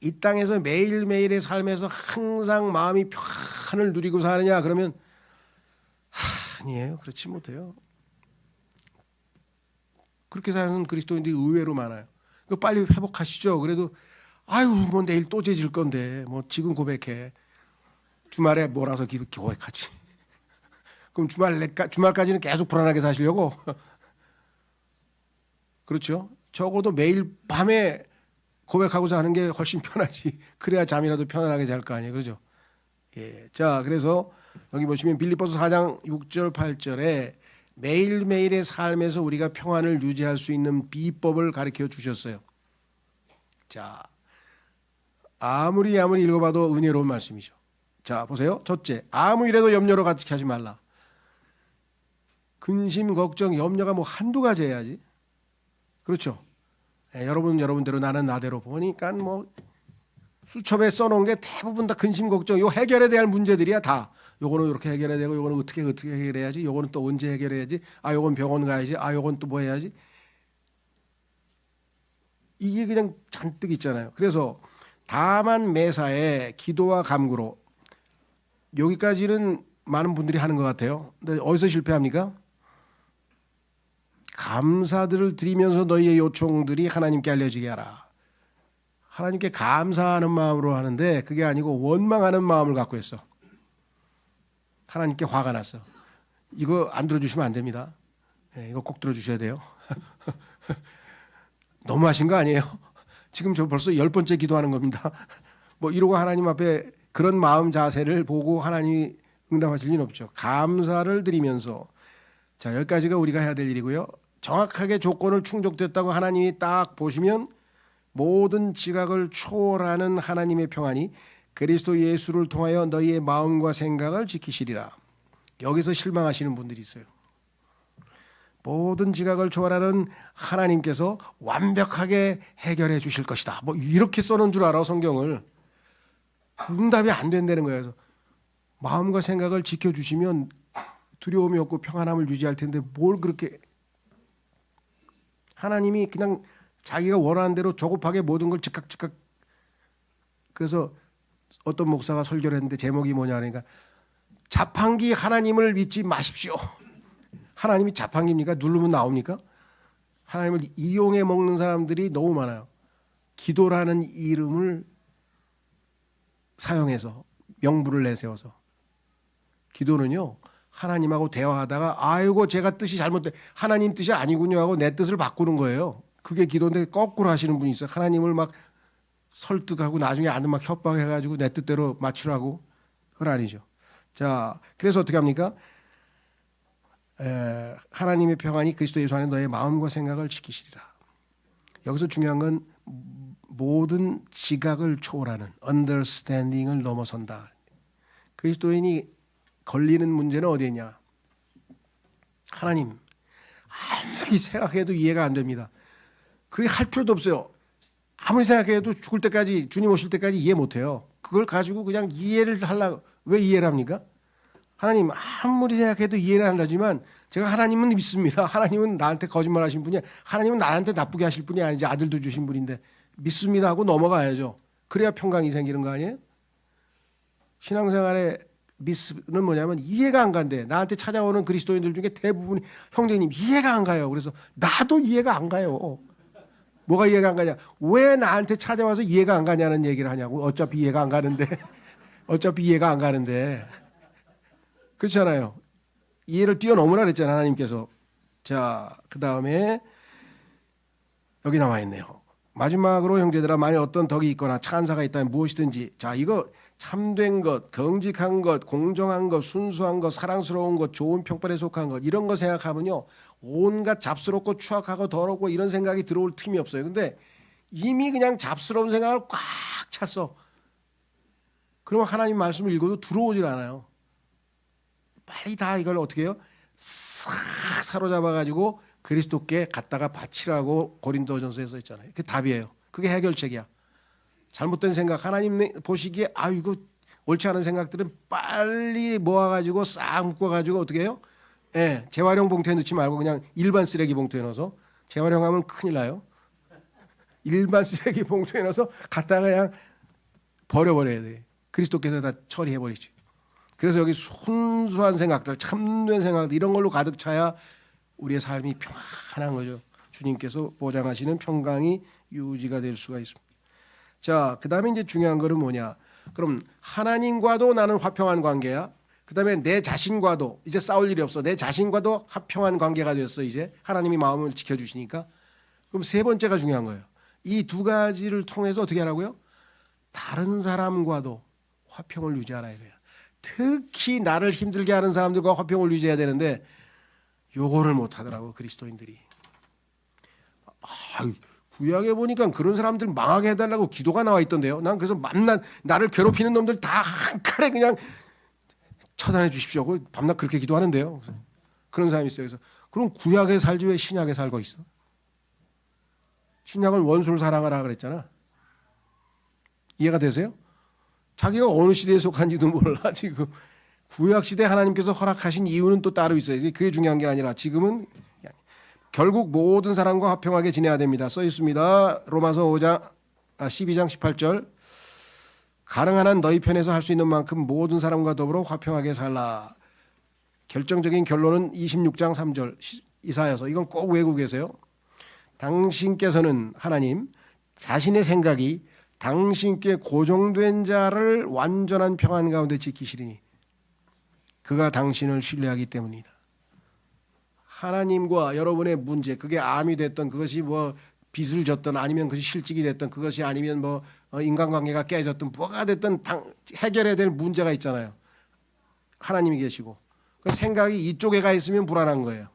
이 땅에서 매일매일의 삶에서 항상 마음이 평안을 누리고 사느냐 그러면 아니에요. 그렇지 못해요. 그렇게 사는 그리스도인들이 의외로 많아요. 빨리 회복하시죠. 그래도 아유 뭐 내일 또 죄질 건데 뭐 지금 고백해. 주말에 몰아서 고백하지. 그럼 주말까지는 계속 불안하게 사시려고. 그렇죠. 적어도 매일 밤에 고백하고자 하는 게 훨씬 편하지. 그래야 잠이라도 편안하게 잘 거 아니에요. 그렇죠. 예. 자, 그래서 여기 보시면 빌립보서 4장 6절 8절에 매일매일의 삶에서 우리가 평안을 유지할 수 있는 비법을 가르쳐 주셨어요. 자, 아무리 읽어봐도 은혜로운 말씀이죠. 자, 보세요. 첫째, 아무 일에도 염려로 가득 하지 말라. 근심, 걱정, 염려가 뭐 한두 가지 해야지. 그렇죠. 여러분대로 나는 나대로 보니까 뭐 수첩에 써놓은 게 대부분 다 근심, 걱정, 요 해결에 대한 문제들이야 다. 요거는 이렇게 해결해야 되고, 요거는 어떻게 해결해야지, 요거는 또 언제 해결해야지, 아, 요건 병원 가야지, 아, 요건 또 뭐 해야지. 이게 그냥 잔뜩 있잖아요. 그래서 다만 매사에 기도와 간구로 여기까지는 많은 분들이 하는 것 같아요. 근데 어디서 실패합니까? 감사들을 드리면서 너희의 요청들이 하나님께 알려지게 하라. 하나님께 감사하는 마음으로 하는데 그게 아니고 원망하는 마음을 갖고 있어. 하나님께 화가 났어. 이거 안 들어주시면 안 됩니다. 네, 이거 꼭 들어주셔야 돼요. 너무하신 거 아니에요? 지금 저 벌써 10번째 기도하는 겁니다. 뭐 이러고 하나님 앞에 그런 마음 자세를 보고 하나님이 응답하실 리는 없죠. 감사를 드리면서 자, 여기까지가 우리가 해야 될 일이고요. 정확하게 조건을 충족됐다고 하나님이 딱 보시면 모든 지각을 초월하는 하나님의 평안이 그리스도 예수를 통하여 너희의 마음과 생각을 지키시리라. 여기서 실망하시는 분들이 있어요. 모든 지각을 초월하는 하나님께서 완벽하게 해결해 주실 것이다. 뭐 이렇게 써놓은 줄 알아 성경을. 응답이 안 된다는 거예요. 그래서 마음과 생각을 지켜주시면 두려움이 없고 평안함을 유지할 텐데 뭘 그렇게 하나님이 그냥 자기가 원하는 대로 조급하게 모든 걸 즉각 그래서 어떤 목사가 설교를 했는데 제목이 뭐냐 하니까 자판기 하나님을 믿지 마십시오. 하나님이 자판기입니까? 누르면 나옵니까? 하나님을 이용해 먹는 사람들이 너무 많아요. 기도라는 이름을 사용해서 명분을 내세워서. 기도는요, 하나님하고 대화하다가 아이고 제가 뜻이 잘못돼, 하나님 뜻이 아니군요 하고 내 뜻을 바꾸는 거예요. 그게 기도인데 거꾸로 하시는 분이 있어요. 하나님을 막 설득하고 나중에 아는 막 협박해가지고 내 뜻대로 맞추라고. 그건 아니죠. 자, 그래서 어떻게 합니까? 하나님의 평안이 그리스도 예수 안에 너의 마음과 생각을 지키시리라. 여기서 중요한 건 모든 지각을 초월하는 understanding을 넘어선다. 그리스도인이 걸리는 문제는 어디에 있냐? 하나님, 아무리 생각해도 이해가 안 됩니다. 그게 할 필요도 없어요. 아무리 생각해도 죽을 때까지, 주님 오실 때까지 이해 못해요. 그걸 가지고 그냥 이해를 하려고. 왜 이해를 합니까? 하나님 아무리 생각해도 이해를 한다지만 제가 하나님은 믿습니다. 하나님은 나한테 거짓말 하신 분이야. 하나님은 나한테 나쁘게 하실 분이 아니지, 아들도 주신 분인데 믿습니다 하고 넘어가야죠. 그래야 평강이 생기는 거 아니에요? 신앙생활의 미스는 뭐냐면 이해가 안 간대. 나한테 찾아오는 그리스도인들 중에 대부분이 형제님 이해가 안 가요. 그래서 나도 이해가 안 가요. 뭐가 이해가 안 가냐? 왜 나한테 찾아와서 이해가 안 가냐는 얘기를 하냐고. 어차피 이해가 안 가는데. 어차피 이해가 안 가는데. 그렇잖아요. 이해를 뛰어넘으라 그랬잖아요, 하나님께서. 자, 그 다음에 여기 나와 있네요. 마지막으로 형제들아, 만일 어떤 덕이 있거나 찬사가 있다면 무엇이든지, 자, 이거 참된 것, 정직한 것, 공정한 것, 순수한 것, 사랑스러운 것, 좋은 평판에 속한 것, 이런 거 생각하면요, 온갖 잡스럽고 추악하고 더럽고 이런 생각이 들어올 틈이 없어요. 근데 이미 그냥 잡스러운 생각을 꽉 찼어. 그러면 하나님 말씀을 읽어도 들어오질 않아요. 빨리 다 이걸 어떻게 해요? 싹 사로잡아가지고 그리스도께 갖다가 바치라고 고린도전서에서 했잖아요. 그게 답이에요. 그게 해결책이야. 잘못된 생각, 하나님 보시기에 아 이거 옳지 않은 생각들은 빨리 모아가지고 싹 묶어가지고 어떻게 해요? 예, 재활용 봉투에 넣지 말고 그냥 일반 쓰레기 봉투에 넣어서, 재활용하면 큰일 나요. 일반 쓰레기 봉투에 넣어서 갖다가 그냥 버려버려야 돼. 그리스도께서 다 처리해버리지. 그래서 여기 순수한 생각들, 참된 생각들 이런 걸로 가득 차야 우리의 삶이 평안한 거죠. 주님께서 보장하시는 평강이 유지가 될 수가 있습니다. 자, 그 다음에 이제 중요한 거는 뭐냐? 그럼 하나님과도 나는 화평한 관계야. 그 다음에 내 자신과도 이제 싸울 일이 없어. 내 자신과도 화평한 관계가 됐어. 이제 하나님이 마음을 지켜주시니까. 그럼 세 번째가 중요한 거예요. 이 두 가지를 통해서 어떻게 하라고요? 다른 사람과도 화평을 유지하라 이거야. 특히 나를 힘들게 하는 사람들과 화평을 유지해야 되는데 요거를 못하더라고 그리스도인들이. 구약에 보니까 그런 사람들 망하게 해달라고 기도가 나와 있던데요. 난 그래서 나를 괴롭히는 놈들 다 한 칼에 그냥 처단해 주십시오. 밤낮 그렇게 기도하는데요. 그런 사람이 있어요. 그래서 그럼 구약에 살지 왜 신약에 살고 있어? 신약은 원수를 사랑하라 그랬잖아. 이해가 되세요? 자기가 어느 시대에 속한지도 몰라. 지금 구약 시대 하나님께서 허락하신 이유는 또 따로 있어요. 그게 중요한 게 아니라 지금은 결국 모든 사람과 화평하게 지내야 됩니다. 써 있습니다. 로마서 12장 18절. 가능한 한 너희 편에서 할 수 있는 만큼 모든 사람과 더불어 화평하게 살라. 결정적인 결론은 26장 3절 이사야서. 이건 꼭 외우고 계세요. 당신께서는 하나님 자신의 생각이 당신께 고정된 자를 완전한 평안 가운데 지키시리니 그가 당신을 신뢰하기 때문이다. 하나님과 여러분의 문제, 그게 암이 됐던, 그것이 뭐 빚을 졌던, 아니면 그것이 실직이 됐던, 그것이 아니면 뭐 인간관계가 깨졌던, 뭐가 됐든 해결해야 될 문제가 있잖아요. 하나님이 계시고 그 생각이 이쪽에 가 있으면 불안한 거예요.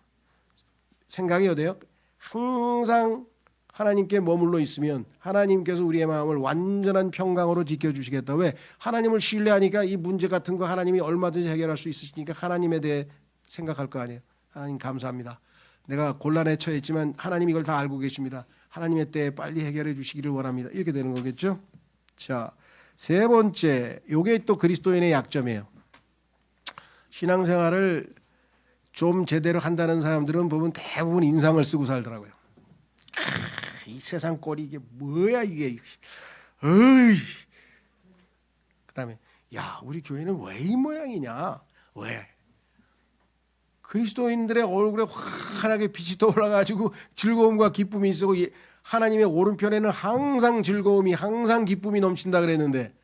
생각이 어디에요? 항상 하나님께 머물러 있으면 하나님께서 우리의 마음을 완전한 평강으로 지켜주시겠다. 왜? 하나님을 신뢰하니까 이 문제 같은 거 하나님이 얼마든지 해결할 수 있으시니까 하나님에 대해 생각할 거 아니에요. 하나님 감사합니다. 내가 곤란에 처했지만 하나님 이걸 다 알고 계십니다. 하나님의 때에 빨리 해결해 주시기를 원합니다. 이렇게 되는 거겠죠. 자, 세 번째, 요게 또 그리스도인의 약점이에요. 신앙생활을 좀 제대로 한다는 사람들은 보면 대부분 인상을 쓰고 살더라고요. 이 세상 꼴이 이게 뭐야 이게. 어이. 그다음에 야 우리 교회는 왜 이 모양이냐. 왜? 그리스도인들의 얼굴에 환하게 빛이 떠올라가지고 즐거움과 기쁨이 있고 하나님의 오른편에는 항상 즐거움이 항상 기쁨이 넘친다 그랬는데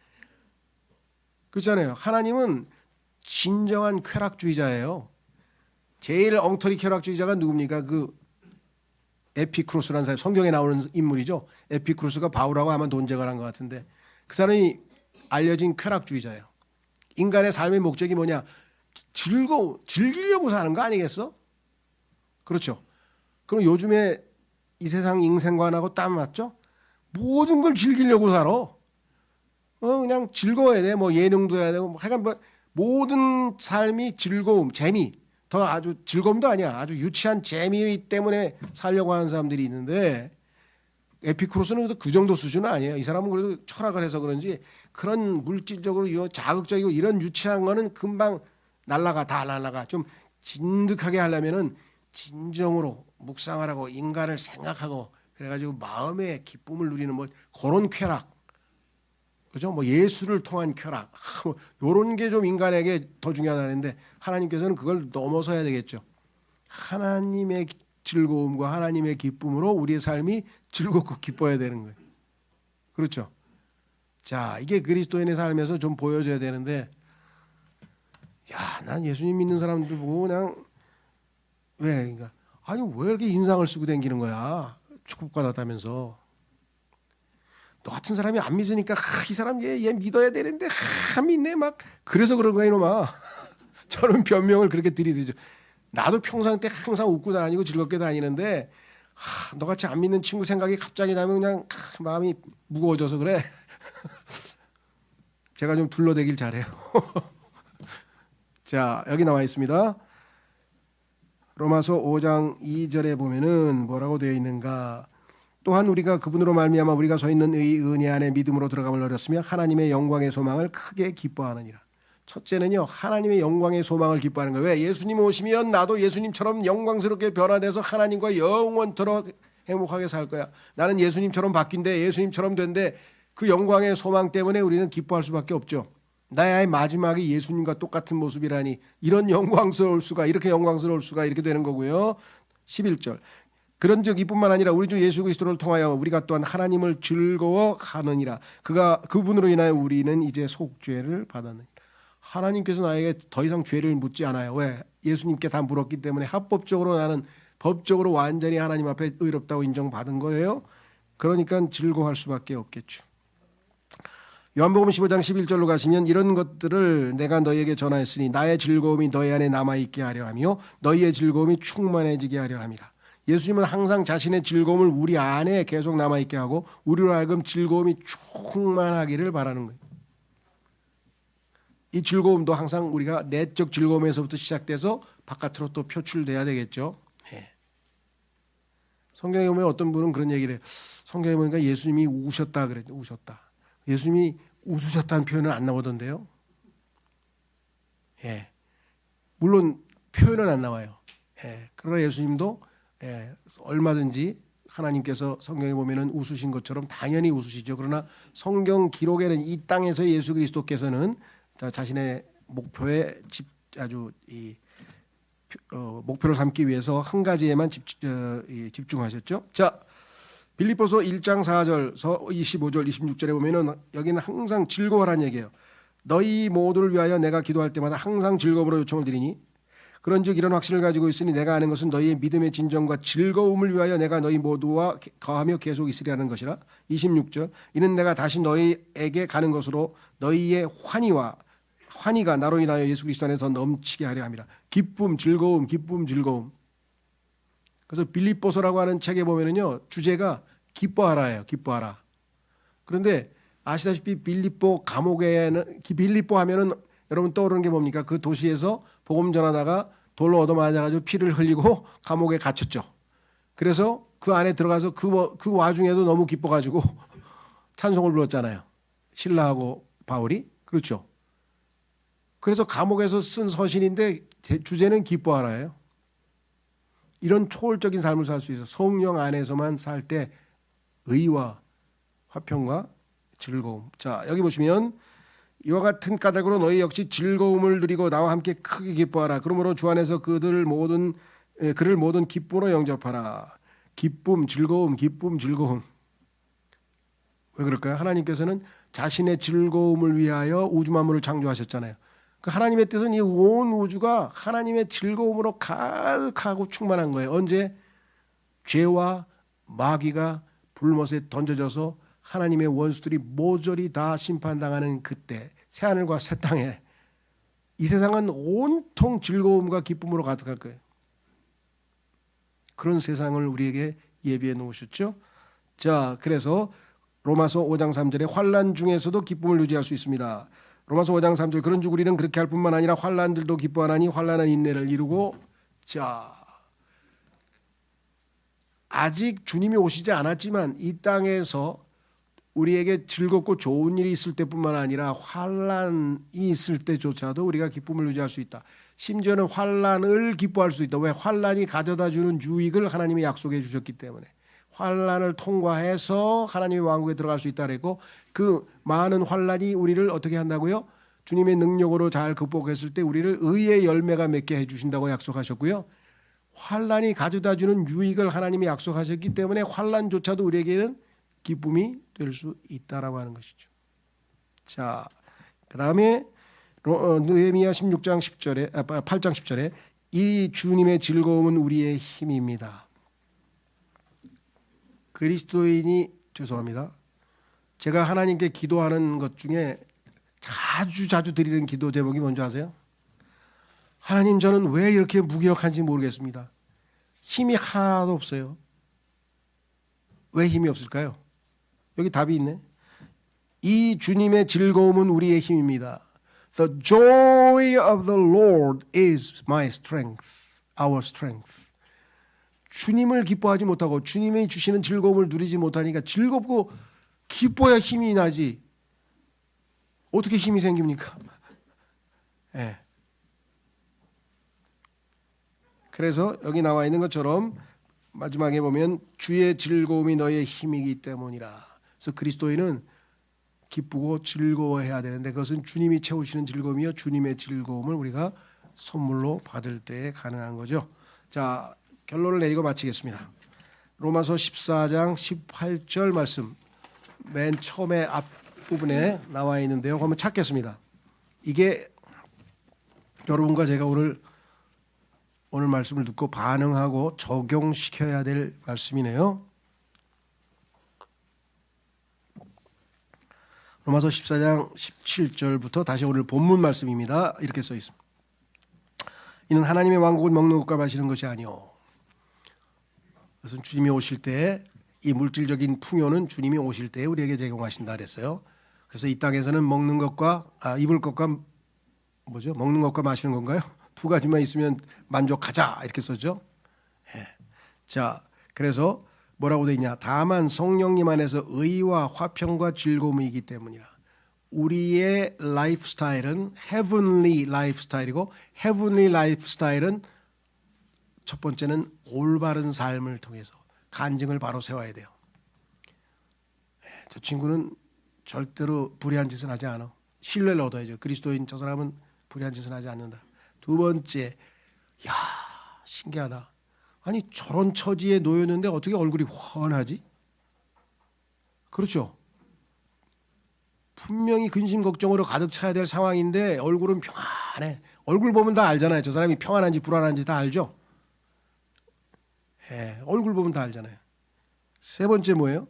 그렇잖아요. 하나님은 진정한 쾌락주의자예요. 제일 엉터리 쾌락주의자가 누굽니까? 그 에피쿠로스라는 사람, 성경에 나오는 인물이죠. 에피쿠로스가 바울하고 아마 논쟁을 한 것 같은데 그 사람이 알려진 쾌락주의자예요. 인간의 삶의 목적이 뭐냐? 즐기려고 사는 거 아니겠어? 그렇죠. 그럼 요즘에 이 세상 인생관하고 딱 맞죠? 모든 걸 즐기려고 살아. 그냥 즐거워야 돼. 뭐 예능도 해야 되고, 하여간 뭐 모든 삶이 즐거움, 재미. 더 아주 즐거움도 아니야. 아주 유치한 재미 때문에 살려고 하는 사람들이 있는데 에피쿠로스는 그 정도 수준은 아니에요. 이 사람은 그래도 철학을 해서 그런지 그런 물질적으로 자극적이고 이런 유치한 거는 금방 다 날라가. 좀 진득하게 하려면은 진정으로 묵상하라고 인간을 생각하고 그래가지고 마음의 기쁨을 누리는 뭐 그런 쾌락, 그죠? 뭐 예술을 통한 쾌락, 이런 게 좀 인간에게 더 중요하다는데 하나님께서는 그걸 넘어서야 되겠죠. 하나님의 즐거움과 하나님의 기쁨으로 우리의 삶이 즐겁고 기뻐야 되는 거예요. 그렇죠? 자, 이게 그리스도인의 삶에서 좀 보여줘야 되는데, 야, 난 예수님 믿는 사람들 보고 그냥 왜, 그러니까 아니 왜 이렇게 인상을 쓰고 다니는 거야? 축복받았다면서. 너 같은 사람이 안 믿으니까 이 사람 얘 믿어야 되는데 믿네 막 그래서 그런 거야 이놈아. 저는 변명을 그렇게 들이대죠. 나도 평상 때 항상 웃고 다니고 즐겁게 다니는데 너같이 안 믿는 친구 생각이 갑자기 나면 그냥 마음이 무거워져서 그래. 제가 좀 둘러대길 잘해요. 자, 여기 나와 있습니다. 로마서 5장 2절에 보면은 뭐라고 되어 있는가? 또한 우리가 그분으로 말미암아 우리가 서 있는 의 은혜 안에 믿음으로 들어감을 얻었으며 하나님의 영광의 소망을 크게 기뻐하느니라. 첫째는요, 하나님의 영광의 소망을 기뻐하는 거예요. 왜? 예수님 오시면 나도 예수님처럼 영광스럽게 변화돼서 하나님과 영원토록 행복하게 살 거야. 나는 예수님처럼 바뀐대, 예수님처럼 된대. 그 영광의 소망 때문에 우리는 기뻐할 수밖에 없죠. 나의 마지막이 예수님과 똑같은 모습이라니 이런 영광스러울 수가, 이렇게 영광스러울 수가, 이렇게 되는 거고요. 11절. 그런즉 이뿐만 아니라 우리 주 예수 그리스도를 통하여 우리가 또한 하나님을 즐거워하느니라. 그분으로 인하여 우리는 이제 속죄를 받았느니라. 하나님께서 나에게 더 이상 죄를 묻지 않아요. 왜? 예수님께 다 물었기 때문에 합법적으로 나는 법적으로 완전히 하나님 앞에 의롭다고 인정받은 거예요. 그러니까 즐거워할 수밖에 없겠죠. 요한복음 15장 11절로 가시면 이런 것들을 내가 너희에게 전하였으니 나의 즐거움이 너희 안에 남아있게 하려 하며 너희의 즐거움이 충만해지게 하려 함이라. 예수님은 항상 자신의 즐거움을 우리 안에 계속 남아있게 하고 우리로 하여금 즐거움이 충만하기를 바라는 거예요. 이 즐거움도 항상 우리가 내적 즐거움에서부터 시작돼서 바깥으로 또 표출돼야 되겠죠. 네. 성경에 보면 어떤 분은 그런 얘기를 해요. 성경에 보니까 예수님이 우셨다 그랬죠. 우셨다. 예수님이 웃으셨다는 표현은 안 나오던데요. 예. 물론 표현은 안 나와요. 예. 그러나 예수님도 얼마든지 하나님께서 성경에 보면은 웃으신 것처럼 당연히 웃으시죠. 그러나 성경 기록에는 이 땅에서 예수 그리스도께서는 자신의 목표에 목표를 삼기 위해서 한 가지에만 집중하셨죠. 자, 빌립보서 1장 4절서 25절 26절에 보면은 여기는 항상 즐거워라는 얘기예요. 너희 모두를 위하여 내가 기도할 때마다 항상 즐거움으로 요청을 드리니 그런즉 이런 확신을 가지고 있으니 내가 아는 것은 너희의 믿음의 진정과 즐거움을 위하여 내가 너희 모두와 거하며 계속 있으리라는 것이라. 26절 이는 내가 다시 너희에게 가는 것으로 너희의 환희가 나로 인하여 예수 그리스도 안에서 넘치게 하려 함이라. 기쁨, 즐거움, 기쁨, 즐거움. 그래서 빌립보서라고 하는 책에 보면은요 주제가 기뻐하라예요. 기뻐하라. 그런데 아시다시피 빌립보 하면은 여러분 떠오르는 게 뭡니까? 그 도시에서 복음 전하다가 돌로 얻어맞아가지고 피를 흘리고 감옥에 갇혔죠. 그래서 그 안에 들어가서 그 와중에도 너무 기뻐가지고 찬송을 불렀잖아요. 신라하고 바울이. 그렇죠. 그래서 감옥에서 쓴 서신인데 주제는 기뻐하라예요. 이런 초월적인 삶을 살 수 있어. 성령 안에서만 살 때 의와 화평과 즐거움. 자, 여기 보시면 이와 같은 까닭으로 너희 역시 즐거움을 누리고 나와 함께 크게 기뻐하라. 그러므로 주 안에서 그를 모든 기쁨으로 영접하라. 기쁨, 즐거움, 기쁨, 즐거움. 왜 그럴까요? 하나님께서는 자신의 즐거움을 위하여 우주 만물을 창조하셨잖아요. 그 하나님의 뜻은 이 온 우주가 하나님의 즐거움으로 가득하고 충만한 거예요. 언제? 죄와 마귀가 불못에 던져져서 하나님의 원수들이 모조리 다 심판당하는 그때, 새하늘과 새 땅에 이 세상은 온통 즐거움과 기쁨으로 가득할 거예요. 그런 세상을 우리에게 예비해 놓으셨죠. 자, 그래서 로마서 5장 3절에 환난 중에서도 기쁨을 유지할 수 있습니다. 로마서 5장 3절 그런즉 우리는 그렇게 할 뿐만 아니라 환난들도 기뻐하나니 환난은 인내를 이루고. 자, 아직 주님이 오시지 않았지만 이 땅에서 우리에게 즐겁고 좋은 일이 있을 때뿐만 아니라 환난이 있을 때조차도 우리가 기쁨을 유지할 수 있다. 심지어는 환난을 기뻐할 수 있다. 왜? 환난이 가져다주는 유익을 하나님이 약속해 주셨기 때문에. 환난을 통과해서 하나님의 왕국에 들어갈 수 있다 그랬고, 그 많은 환난이 우리를 어떻게 한다고요? 주님의 능력으로 잘 극복했을 때 우리를 의의 열매가 맺게 해주신다고 약속하셨고요. 환난이 가져다주는 유익을 하나님이 약속하셨기 때문에 환난조차도 우리에게는 기쁨이 될 수 있다라고 하는 것이죠. 자, 그 다음에 느헤미야 16장 10절에 8장 10절에 이 주님의 즐거움은 우리의 힘입니다. 그리스도인이 죄송합니다. 제가 하나님께 기도하는 것 중에 자주 드리는 기도 제목이 뭔지 아세요? 하나님, 저는 왜 이렇게 무기력한지 모르겠습니다. 힘이 하나도 없어요. 왜 힘이 없을까요? 여기 답이 있네. 이 주님의 즐거움은 우리의 힘입니다. The joy of the Lord is my strength, our strength. 주님을 기뻐하지 못하고 주님이 주시는 즐거움을 누리지 못하니까 즐겁고 기뻐야 힘이 나지. 어떻게 힘이 생깁니까? 네. 그래서 여기 나와 있는 것처럼 마지막에 보면 주의 즐거움이 너의 힘이기 때문이라. 그래서 그리스도인은 기쁘고 즐거워해야 되는데 그것은 주님이 채우시는 즐거움이요, 주님의 즐거움을 우리가 선물로 받을 때 가능한 거죠. 자, 결론을 내리고 마치겠습니다. 로마서 14장 18절 말씀 맨 처음에 앞부분에 나와 있는데요. 한번 찾겠습니다. 이게 여러분과 제가 오늘 말씀을 듣고 반응하고 적용시켜야 될 말씀이네요. 로마서 14장 17절부터 다시 오늘 본문 말씀입니다. 이렇게 써 있습니다. 이는 하나님의 왕국을 먹는 것과 마시는 것이 아니요. 그것은 주님이 오실 때 이 물질적인 풍요는 주님이 오실 때 우리에게 제공하신다 그랬어요. 그래서 이 땅에서는 먹는 것과 입을 것과 뭐죠? 먹는 것과 마시는 건가요? 두 가지만 있으면 만족하자 이렇게 써죠. 예. 자, 그래서 뭐라고 돼 있냐? 다만 성령님 안에서 의와 화평과 즐거움이기 때문이라. 우리의 라이프 스타일은 heavenly 라이프 스타일이고, heavenly 라이프 스타일은 첫 번째는 올바른 삶을 통해서 간증을 바로 세워야 돼요. 저 친구는 절대로 불의한 짓은 하지 않아. 신뢰를 얻어야죠. 그리스도인 저 사람은 불의한 짓은 하지 않는다. 두 번째, 야, 신기하다. 아니 저런 처지에 놓였는데 어떻게 얼굴이 훤하지? 그렇죠. 분명히 근심 걱정으로 가득 차야 될 상황인데 얼굴은 평안해. 얼굴 보면 다 알잖아요. 저 사람이 평안한지 불안한지 다 알죠. 예, 얼굴 보면 다 알잖아요. 세 번째 뭐예요?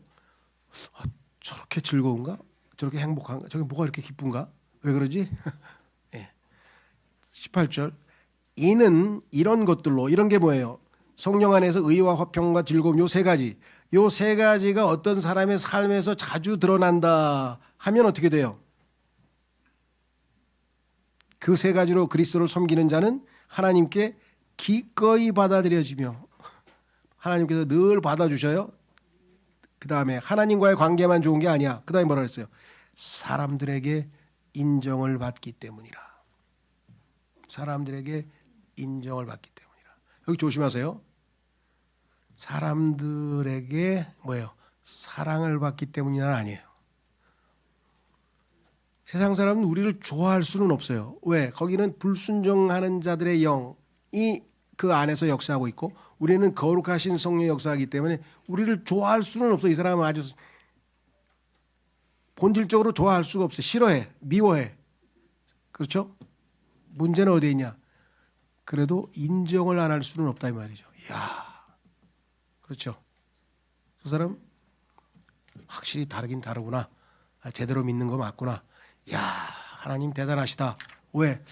저렇게 즐거운가? 저렇게 행복한가? 저게 뭐가 이렇게 기쁜가? 왜 그러지? 예. 18절 이는 이런 것들로, 이런 게 뭐예요? 성령 안에서 의와 화평과 즐거움, 요 세 가지. 요 세 가지가 어떤 사람의 삶에서 자주 드러난다 하면 어떻게 돼요? 그 세 가지로 그리스도를 섬기는 자는 하나님께 기꺼이 받아들여지며, 하나님께서 늘 받아주셔요. 그 다음에 하나님과의 관계만 좋은 게 아니야. 그 다음에 뭐라 그랬어요? 사람들에게 인정을 받기 때문이라. 사람들에게 인정을 받기 때문이라. 여기 조심하세요. 사람들에게 뭐예요? 사랑을 받기 때문이란 아니에요. 세상 사람은 우리를 좋아할 수는 없어요. 왜? 거기는 불순종하는 자들의 영이 그 안에서 역사하고 있고 우리는 거룩하신 성령의 역사하기 때문에 우리를 좋아할 수는 없어. 이 사람은 아주 본질적으로 좋아할 수가 없어. 싫어해. 미워해. 그렇죠? 문제는 어디에 있냐? 그래도 인정을 안 할 수는 없다 이 말이죠. 이야. 그렇죠. 그 사람 확실히 다르긴 다르구나. 제대로 믿는 거 맞구나. 야, 하나님 대단하시다. 왜?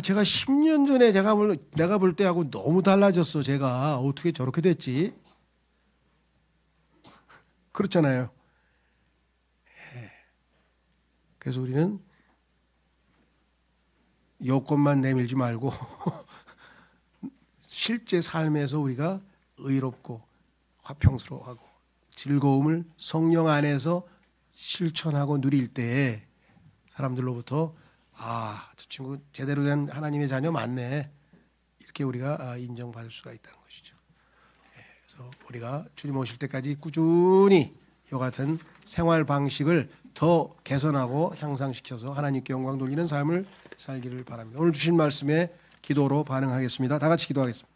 제가 10년 전에 내가 볼 때하고 너무 달라졌어. 제가 어떻게 저렇게 됐지? 그렇잖아요. 그래서 우리는 여권만 내밀지 말고 실제 삶에서 우리가 의롭고 화평스러워하고 즐거움을 성령 안에서 실천하고 누릴 때에 사람들로부터 저 친구 제대로 된 하나님의 자녀 맞네 이렇게 우리가 인정받을 수가 있다는 것이죠. 그래서 우리가 주님 오실 때까지 꾸준히 이와 같은 생활 방식을 더 개선하고 향상시켜서 하나님께 영광 돌리는 삶을 살기를 바랍니다. 오늘 주신 말씀에 기도로 반응하겠습니다. 다 같이 기도하겠습니다.